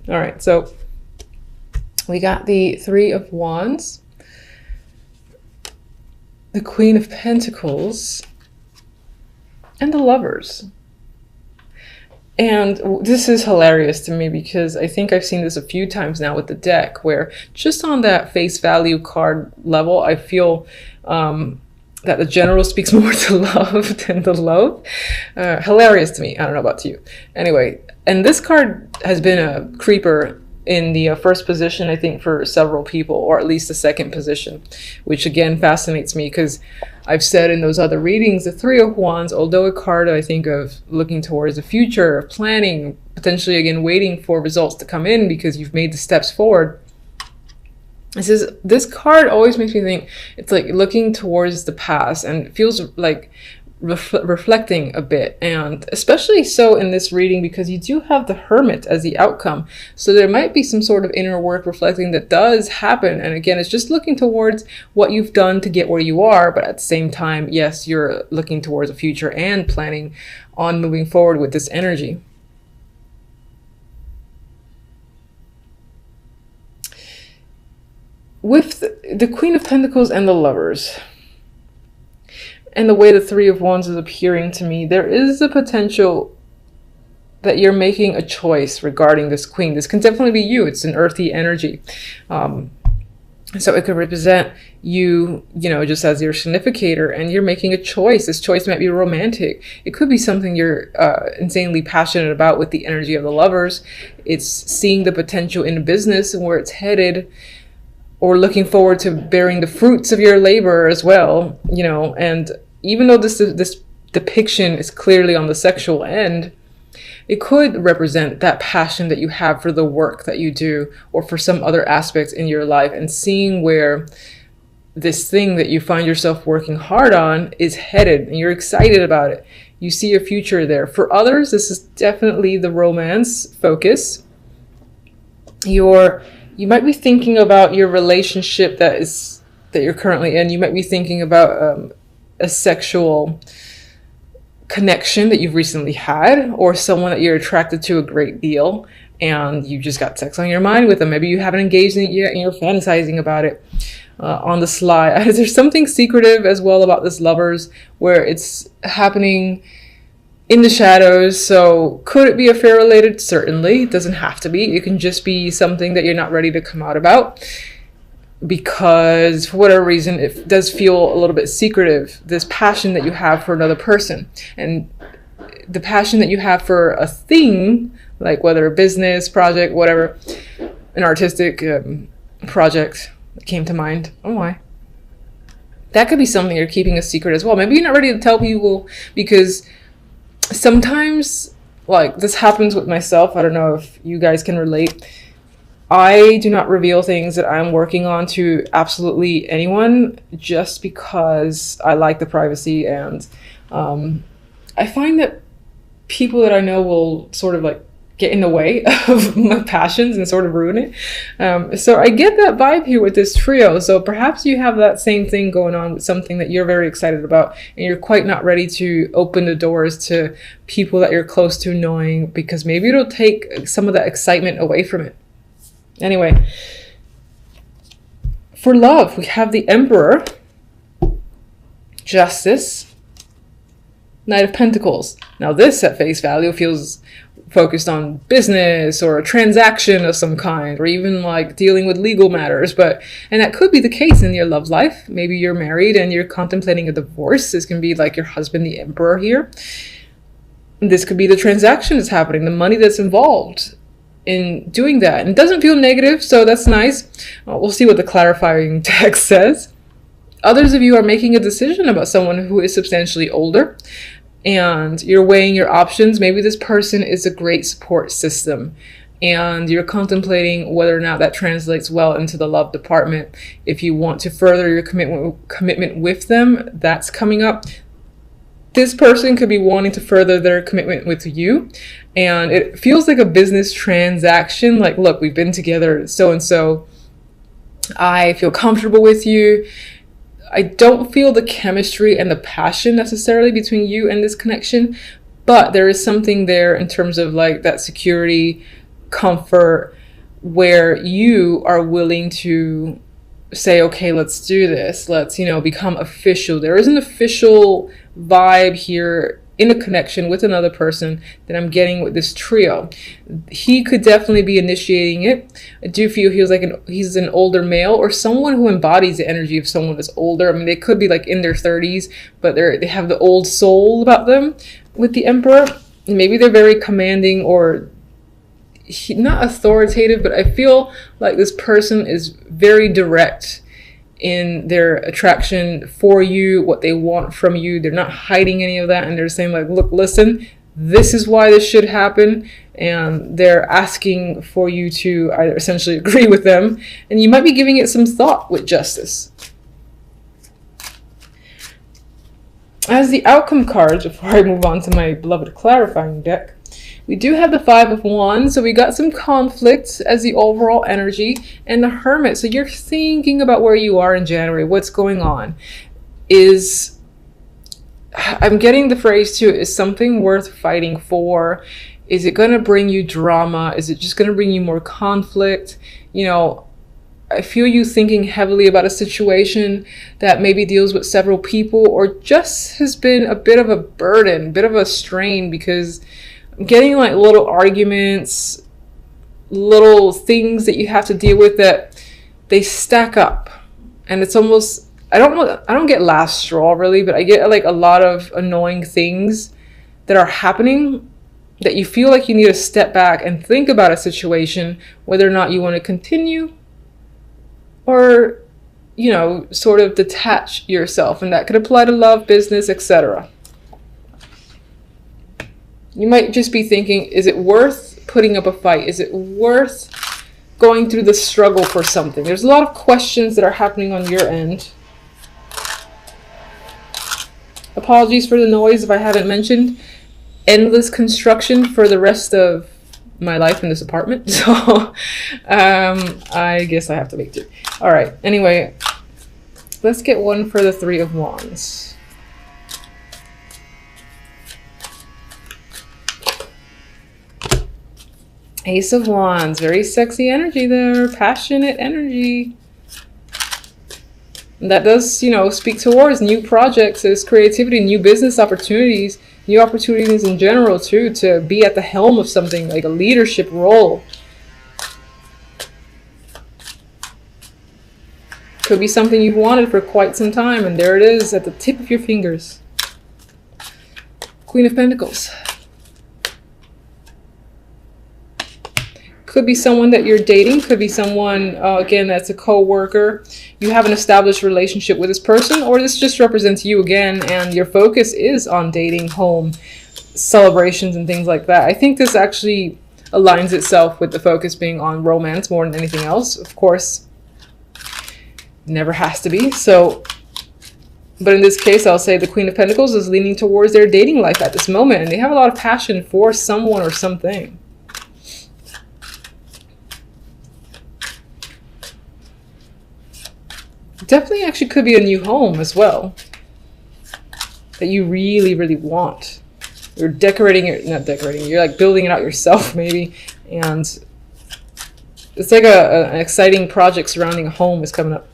All right, so we got the Three of Wands, the Queen of Pentacles, and the Lovers. And this is hilarious to me because I think I've seen this a few times now with the deck, where just on that face value card level, I feel that the general speaks more to love than the love. Hilarious to me. I don't know about you. Anyway, and this card has been a creeper in the first position, I think, for several people, or at least the second position, which again fascinates me because I've said in those other readings, the Three of Wands, although a card I think of looking towards the future, planning, potentially again waiting for results to come in because you've made the steps forward. This card always makes me think it's like looking towards the past, and it feels like reflecting a bit, and especially so in this reading because you do have the Hermit as the outcome, so there might be some sort of inner work reflecting that does happen. And again, it's just looking towards what you've done to get where you are, but at the same time, yes, you're looking towards the future and planning on moving forward with this energy. With the Queen of Pentacles and the Lovers, and the way the Three of Wands is appearing to me, there is a potential that you're making a choice regarding this Queen. This can definitely be you. It's an earthy energy. So it could represent you, just as your significator, and you're making a choice. This choice might be romantic. It could be something you're insanely passionate about with the energy of the Lovers. It's seeing the potential in business and where it's headed, or looking forward to bearing the fruits of your labor as well, and even though this depiction is clearly on the sexual end, it could represent that passion that you have for the work that you do, or for some other aspects in your life, and seeing where this thing that you find yourself working hard on is headed, and you're excited about it. You see a future there. For others, this is definitely the romance focus. You might be thinking about your relationship that you're currently in. You might be thinking about a sexual connection that you've recently had, or someone that you're attracted to a great deal, and you just got sex on your mind with them. Maybe you haven't engaged in it yet, and you're fantasizing about it on the sly. There's something secretive as well about this Lovers, where it's happening in the shadows. So could it be affair related? Certainly. It doesn't have to be. It can just be something that you're not ready to come out about because for whatever reason it does feel a little bit secretive, this passion that you have for another person, and the passion that you have for a thing, like whether a business project, whatever, an artistic project that came to mind. Oh my, that could be something you're keeping a secret as well. Maybe you're not ready to tell people because sometimes, like, this happens with myself. I don't know if you guys can relate. I do not reveal things that I'm working on to absolutely anyone just because I like the privacy, and I find that people that I know will sort of like get in the way of my passions and sort of ruin it. So I get that vibe here with this trio. So perhaps you have that same thing going on with something that you're very excited about, and you're quite not ready to open the doors to people that you're close to knowing, because maybe it'll take some of that excitement away from it. Anyway, for love, we have the Emperor, Justice, Knight of Pentacles. Now this at face value feels focused on business or a transaction of some kind, or even like dealing with legal matters. And that could be the case in your love life. Maybe you're married and you're contemplating a divorce. This can be like your husband, the Emperor here. This could be the transaction that's happening, the money that's involved in doing that. And it doesn't feel negative, so that's nice. We'll see what the clarifying text says. Others of you are making a decision about someone who is substantially older, and you're weighing your options. Maybe this person is a great support system, and you're contemplating whether or not that translates well into the love department. If you want to further your commitment with them, that's coming up. This person could be wanting to further their commitment with you, and it feels like a business transaction. Like, look, we've been together so-and-so. I feel comfortable with you. I don't feel the chemistry and the passion necessarily between you and this connection, but there is something there in terms of like that security, comfort where you are willing to say, okay, let's do this. Let's, become official. There is an official vibe here in a connection with another person that I'm getting with this trio. He could definitely be initiating it. I do feel he's an older male, or someone who embodies the energy of someone that's older. I mean, they could be like in their 30s, but they have the old soul about them with the Emperor. Maybe they're very commanding, or not authoritative, but I feel like this person is very direct in their attraction for you, what they want from you. They're not hiding any of that, and they're saying like, look, listen, this is why this should happen, and they're asking for you to either essentially agree with them, and you might be giving it some thought with Justice. As the outcome cards, before I move on to my beloved clarifying deck, we do have the Five of Wands, so we got some conflict as the overall energy, and the Hermit. So you're thinking about where you are in January, what's going on. I'm getting the phrase too, is something worth fighting for? Is it going to bring you drama? Is it just going to bring you more conflict? I feel you thinking heavily about a situation that maybe deals with several people, or just has been a bit of a burden, a bit of a strain, because I'm getting like little arguments, little things that you have to deal with that they stack up. And it's almost, I don't get last straw really, but I get like a lot of annoying things that are happening that you feel like you need to step back and think about a situation, whether or not you want to continue or, sort of detach yourself. And that could apply to love, business, etc. You might just be thinking, is it worth putting up a fight? Is it worth going through the struggle for something? There's a lot of questions that are happening on your end. Apologies for the noise if I haven't mentioned. Endless construction for the rest of my life in this apartment. So I guess I have to make do. All right. Anyway, let's get one for the Three of Wands. Ace of Wands, very sexy energy there, passionate energy. And that does, speak towards new projects, there's creativity, new business opportunities, new opportunities in general too, to be at the helm of something, like a leadership role. Could be something you've wanted for quite some time, and there it is at the tip of your fingers. Queen of Pentacles. Could be someone that you're dating. Could be someone, again, that's a co-worker. You have an established relationship with this person, or this just represents you again, and your focus is on dating, home, celebrations, and things like that. I think this actually aligns itself with the focus being on romance more than anything else. Of course, never has to be. So, but in this case, I'll say the Queen of Pentacles is leaning towards their dating life at this moment, and they have a lot of passion for someone or something. Definitely actually could be a new home as well that you really, really want. You're decorating it, not decorating, you're like building it out yourself maybe. And it's like an exciting project surrounding a home is coming up,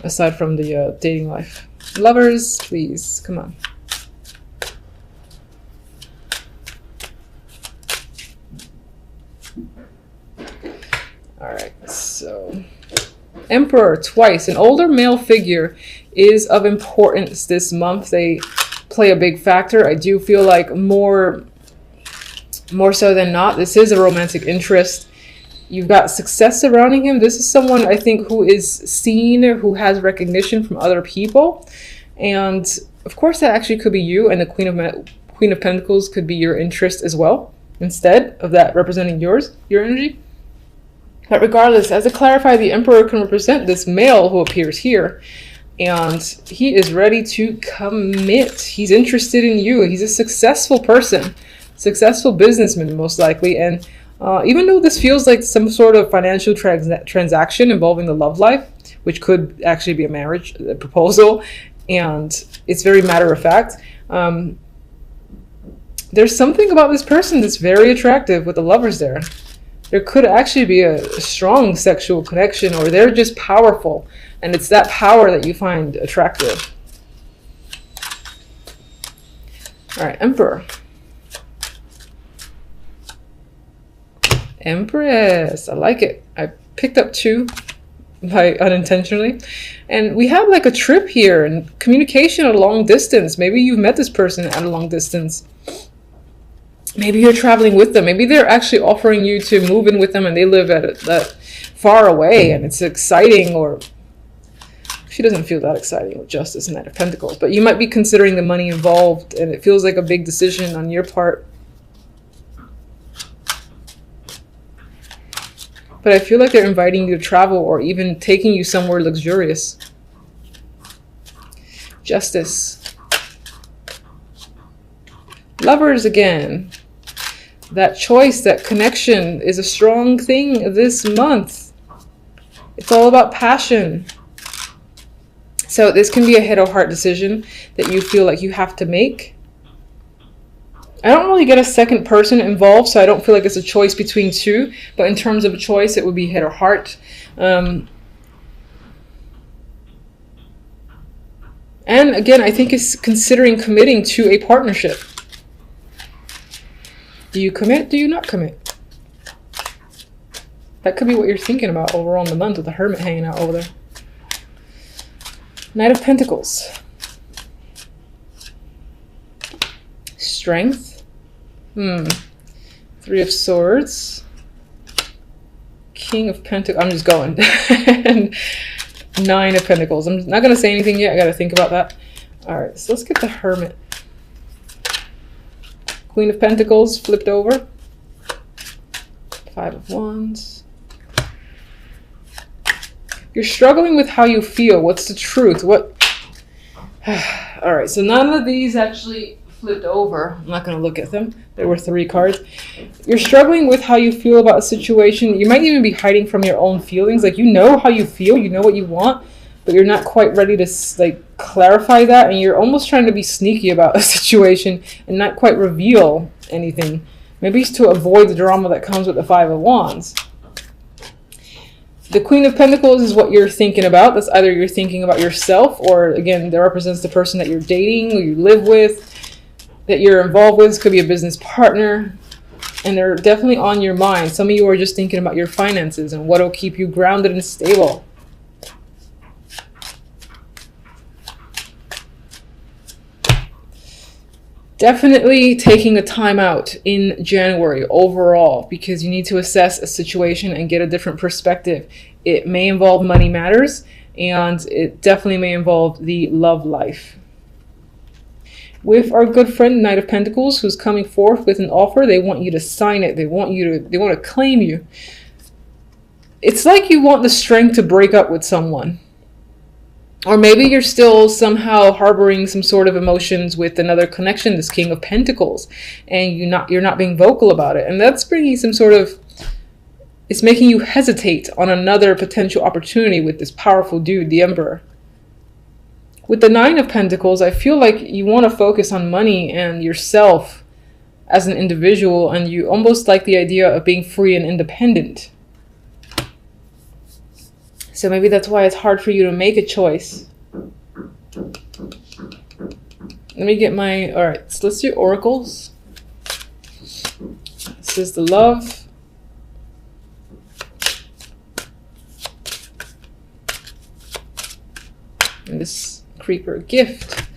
aside from the dating life. Lovers, please, come on. All right, so Emperor twice. An older male figure is of importance this month. They play a big factor. I do feel like more so than not, this is a romantic interest. You've got success surrounding him. This is someone I think who is seen, who has recognition from other people. And of course that actually could be you, and the Queen of Pentacles could be your interest as well, instead of that representing your energy. But regardless, as to clarify, the Emperor can represent this male who appears here, and he is ready to commit. He's interested in you. He's a successful person, successful businessman most likely, and even though this feels like some sort of financial transaction involving the love life, which could actually be a marriage proposal, and it's very matter of fact, there's something about this person that's very attractive with the Lovers there. there could actually be a strong sexual connection, or they're just powerful, and it's that power that you find attractive. All right, Emperor. Empress, I like it. I picked up 2 by unintentionally. And we have like a trip here and communication at a long distance. Maybe you've met this person at a long distance. Maybe you're traveling with them. Maybe they're actually offering you to move in with them and they live at that far away and it's exciting, or she doesn't feel that exciting with Justice and Knight of Pentacles. But you might be considering the money involved and it feels like a big decision on your part. But I feel like they're inviting you to travel or even taking you somewhere luxurious. Justice. Lovers again. That choice, that connection is a strong thing this month. It's all about passion. So this can be a head or heart decision that you feel like you have to make. I don't really get a second person involved, so I don't feel like it's a choice between 2. But in terms of a choice, it would be head or heart. And again, I think it's considering committing to a partnership. Do you commit? Do you not commit? That could be what you're thinking about overall in the month with the Hermit hanging out over there. Knight of Pentacles. Strength. 3 of Swords. King of Pentacles. I'm just going. And 9 of Pentacles. I'm not going to say anything yet. I got to think about that. All right, so let's get the Hermit. Queen of Pentacles flipped over. 5 of Wands. You're struggling with how you feel. What's the truth? What? All right, so none of these actually flipped over. I'm not going to look at them. There were 3 cards. You're struggling with how you feel about a situation. You might even be hiding from your own feelings. Like, you know how you feel, you know what you want, but you're not quite ready to like clarify that, and you're almost trying to be sneaky about a situation and not quite reveal anything. Maybe it's to avoid the drama that comes with the 5 of Wands. The Queen of Pentacles is what you're thinking about. That's either you're thinking about yourself, or again, that represents the person that you're dating or you live with, that you're involved with. This could be a business partner, and they're definitely on your mind. Some of you are just thinking about your finances and what will keep you grounded and stable. Definitely taking a time out in January overall, because you need to assess a situation and get a different perspective. It may involve money matters, and it definitely may involve the love life. With our good friend Knight of Pentacles, who's coming forth with an offer, they want you to sign it. They want to claim you. It's like you want the strength to break up with someone. Or maybe you're still somehow harboring some sort of emotions with another connection, this King of Pentacles, and you're not being vocal about it. And that's bringing some sort of, it's making you hesitate on another potential opportunity with this powerful dude, the Emperor. With the 9 of Pentacles, I feel like you want to focus on money and yourself as an individual, and you almost like the idea of being free and independent. So maybe that's why it's hard for you to make a choice. Let me get my, all right, so let's do oracles. This is the love. And this creeper gift.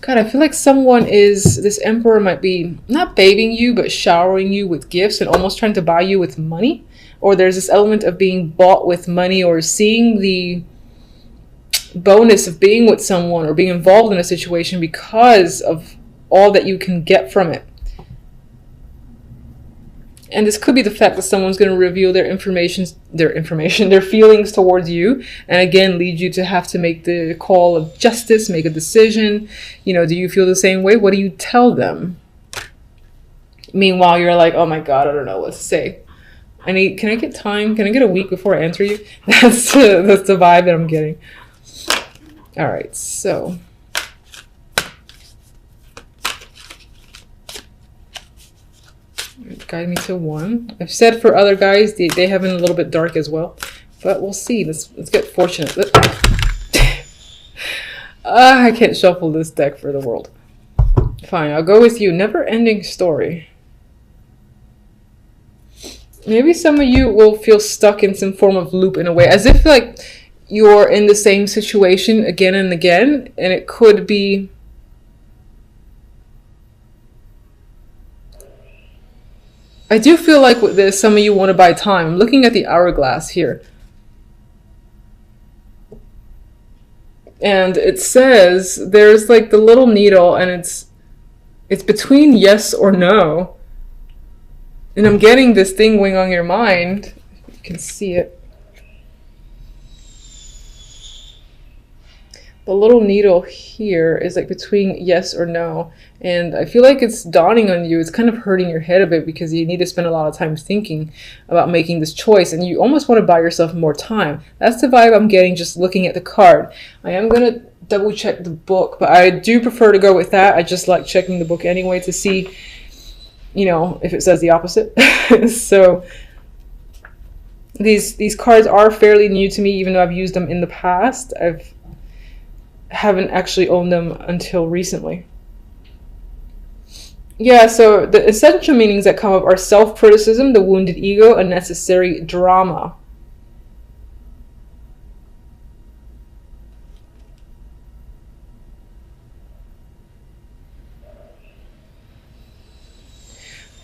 God, I feel like this Emperor might be not babying you, but showering you with gifts and almost trying to buy you with money. Or there's this element of being bought with money, or seeing the bonus of being with someone or being involved in a situation because of all that you can get from it. And this could be the fact that someone's going to reveal their feelings towards you, and again lead you to have to make the call of justice, make a decision. You know, do you feel the same way? What do you tell them? Meanwhile, you're like, oh my God, I don't know what to say. Can I get time? Can I get a week before I answer you? That's the vibe that I'm getting. All right, so. guide me to 1. I've said for other guys, they have been a little bit dark as well. But we'll see. Let's get fortunate. I can't shuffle this deck for the world. Fine, I'll go with you. Never-ending story. Maybe some of you will feel stuck in some form of loop in a way, as if like you're in the same situation again and again, and it could be I do feel like with this, some of you want to buy time. I'm looking at the hourglass here. And it says there's like the little needle, and it's between yes or no. And I'm getting this thing going on your mind. You can see it. The little needle here is like between yes or no. And I feel like it's dawning on you. It's kind of hurting your head a bit because you need to spend a lot of time thinking about making this choice. And you almost want to buy yourself more time. That's the vibe I'm getting just looking at the card. I am going to double check the book, but I do prefer to go with that. I just like checking the book anyway to see, you know, if it says the opposite. So these cards are fairly new to me, even though I've used them in the past. Haven't actually owned them until recently. Yeah, so the essential meanings that come up are self-criticism, the wounded ego, unnecessary drama.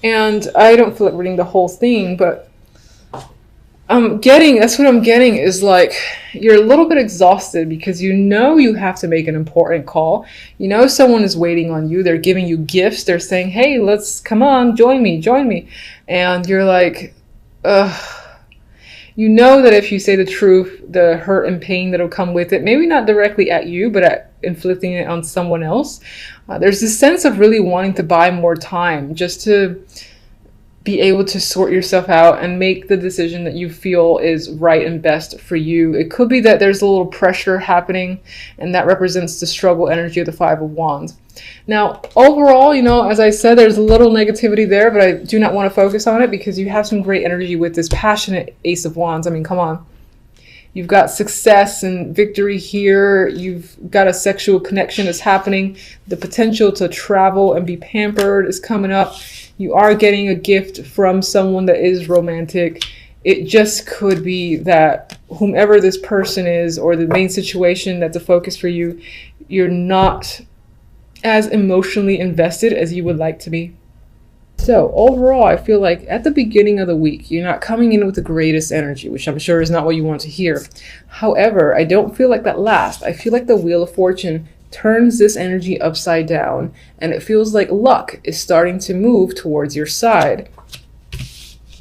And I don't feel like reading the whole thing, but that's what I'm getting is like, you're a little bit exhausted because you know you have to make an important call. You know someone is waiting on you. They're giving you gifts. They're saying, hey, come on, join me. And you're like, ugh. You know that if you say the truth, the hurt and pain that'll come with it, maybe not directly at you, but at inflicting it on someone else. There's this sense of really wanting to buy more time just to be able to sort yourself out and make the decision that you feel is right and best for you. It could be that there's a little pressure happening, and that represents the struggle energy of the Five of Wands. Now, overall, you know, as I said, there's a little negativity there, but I do not want to focus on it because you have some great energy with this passionate Ace of Wands. I mean, come on. You've got success and victory here. You've got a sexual connection that's happening. The potential to travel and be pampered is coming up. You are getting a gift from someone that is romantic. It just could be that whomever this person is, or the main situation that's a focus for you, you're not as emotionally invested as you would like to be. So overall, I feel like at the beginning of the week, you're not coming in with the greatest energy, which I'm sure is not what you want to hear. However, I don't feel like that lasts. I feel like the Wheel of Fortune turns this energy upside down, and it feels like luck is starting to move towards your side.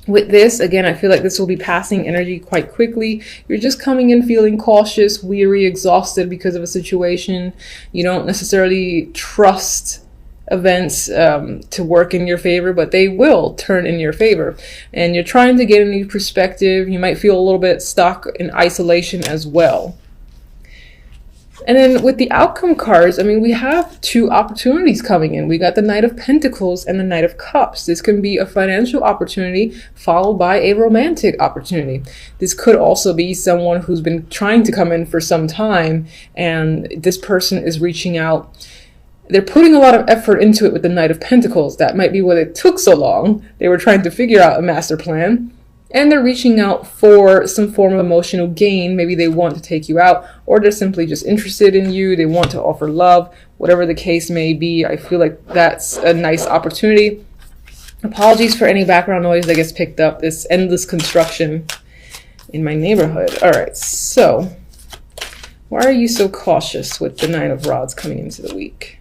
With this, again, I feel like this will be passing energy quite quickly. You're just coming in feeling cautious, weary, exhausted because of a situation. You don't necessarily trust events to work in your favor, but they will turn in your favor. And you're trying to get a new perspective. You might feel a little bit stuck in isolation as well. And then with the outcome cards, I mean, we have two opportunities coming in. We got the Knight of Pentacles and the Knight of Cups. This can be a financial opportunity followed by a romantic opportunity. This could also be someone who's been trying to come in for some time, and this person is reaching out. They're putting a lot of effort into it with the Knight of Pentacles. That might be why it took so long. They were trying to figure out a master plan. And they're reaching out for some form of emotional gain. Maybe they want to take you out, or they're simply just interested in you. They want to offer love, whatever the case may be. I feel like that's a nice opportunity. Apologies for any background noise that gets picked up. This endless construction in my neighborhood. All right, so why are you so cautious with the Nine of Rods coming into the week?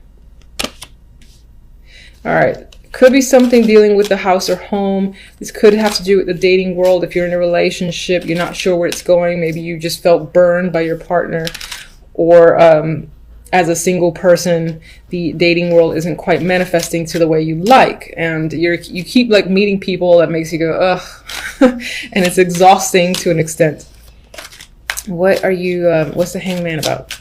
All right. Could be something dealing with the house or home. This could have to do with the dating world. If you're in a relationship, you're not sure where it's going. Maybe you just felt burned by your partner, or as a single person, the dating world isn't quite manifesting to the way you like, and you keep like meeting people that makes you go ugh, and it's exhausting to an extent. What are you? What's the Hangman about?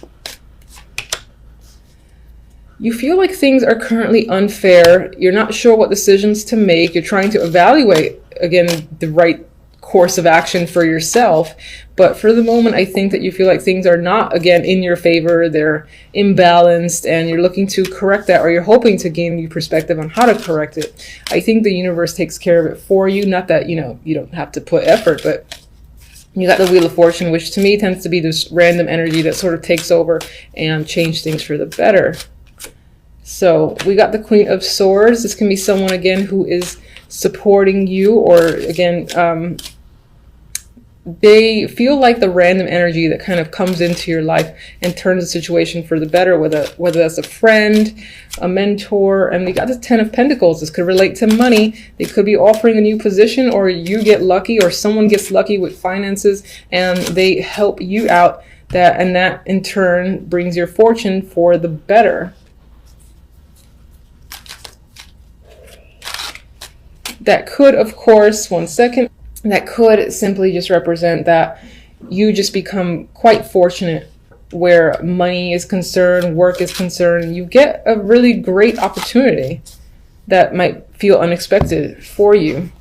You feel like things are currently unfair. You're not sure what decisions to make. You're trying to evaluate, again, the right course of action for yourself. But for the moment, I think that you feel like things are not, again, in your favor. They're imbalanced, and you're looking to correct that, or you're hoping to gain new perspective on how to correct it. I think the universe takes care of it for you. Not that, you don't have to put effort, but you got the Wheel of Fortune, which to me tends to be this random energy that sort of takes over and change things for the better. So we got the Queen of Swords. This can be someone, again, who is supporting you, or again, they feel like the random energy that kind of comes into your life and turns the situation for the better, whether that's a friend, a mentor. And we got the Ten of Pentacles. This could relate to money. They could be offering a new position, or you get lucky, or someone gets lucky with finances and they help you out, and that in turn brings your fortune for the better. That could, of course, one second, that could simply just represent that you just become quite fortunate where money is concerned, work is concerned. You get a really great opportunity that might feel unexpected for you.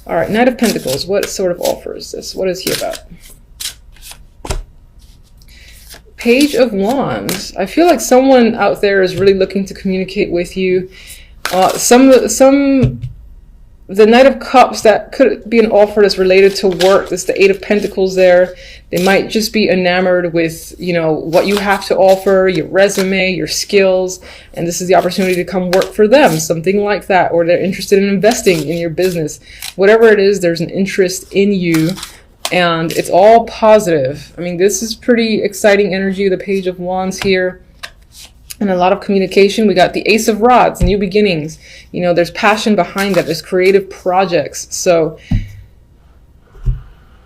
All right, Knight of Pentacles, what sort of offer is this? What is he about? Page of Wands. I feel like someone out there is really looking to communicate with you. The Knight of Cups, that could be an offer that's related to work. That's the Eight of Pentacles there. They might just be enamored with, what you have to offer, your resume, your skills, and this is the opportunity to come work for them, something like that. Or they're interested in investing in your business. Whatever it is, there's an interest in you, and it's all positive. I mean, this is pretty exciting energy, the Page of Wands here. And a lot of communication. We got the Ace of Rods, new beginnings. There's passion behind that. There's creative projects. So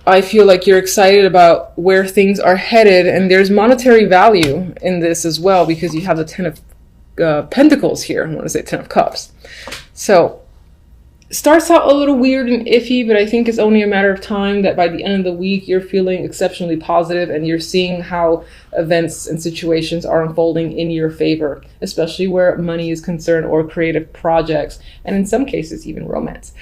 I feel like you're excited about where things are headed, and there's monetary value in this as well, because you have the Ten of Pentacles here. I want to say Ten of Cups. So it starts out a little weird and iffy, but I think it's only a matter of time that by the end of the week, you're feeling exceptionally positive and you're seeing how events and situations are unfolding in your favor, especially where money is concerned, or creative projects, and in some cases, even romance.